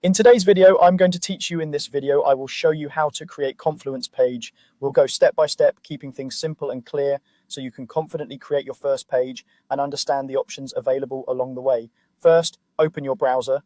In today's video, I'm going to teach you in this video, I will show you how to create Confluence page. We'll go step by step, keeping things simple and clear so you can confidently create your first page and understand the options available along the way. First, open your browser.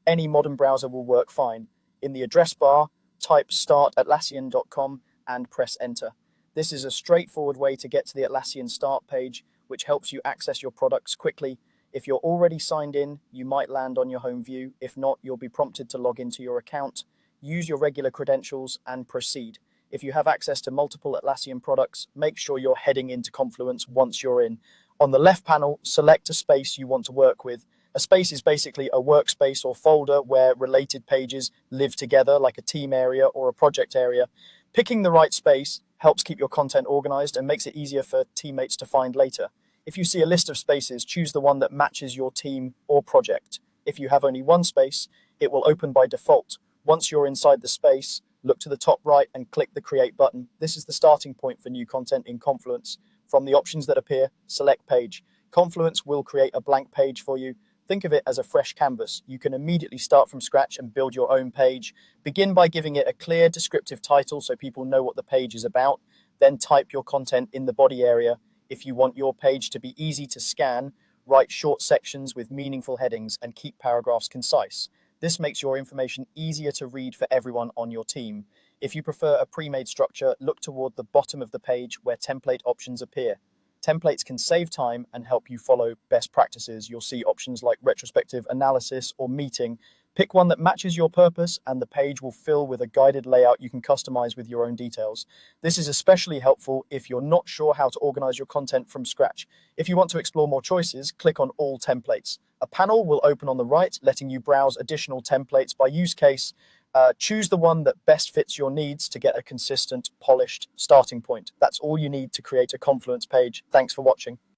Any modern browser will work fine. In the address bar, type start@atlassian.com and press enter. This is a straightforward way to get to the Atlassian start page, which helps you access your products quickly. If you're already signed in, you might land on your home view. If not, you'll be prompted to log into your account. Use your regular credentials and proceed. If you have access to multiple Atlassian products, make sure you're heading into Confluence once you're in. On the left panel, select a space you want to work with. A space is basically a workspace or folder where related pages live together, like a team area or a project area. Picking the right space helps keep your content organized and makes it easier for teammates to find later. If you see a list of spaces, choose the one that matches your team or project. If you have only one space, it will open by default. Once you're inside the space, look to the top right and click the Create button. This is the starting point for new content in Confluence. From the options that appear, select Page. Confluence will create a blank page for you. Think of it as a fresh canvas. You can immediately start from scratch and build your own page. Begin by giving it a clear, descriptive title so people know what the page is about. Then type your content in the body area. If you want your page to be easy to scan, write short sections with meaningful headings and keep paragraphs concise. This makes your information easier to read for everyone on your team. If you prefer a pre-made structure, look toward the bottom of the page where template options appear. Templates can save time and help you follow best practices. You'll see options like retrospective analysis or meeting. Pick one that matches your purpose and the page will fill with a guided layout you can customize with your own details. This is especially helpful if you're not sure how to organize your content from scratch. If you want to explore more choices, click on All Templates. A panel will open on the right, letting you browse additional templates by use case. Choose the one that best fits your needs to get a consistent, polished starting point. That's all you need to create a Confluence page. Thanks for watching.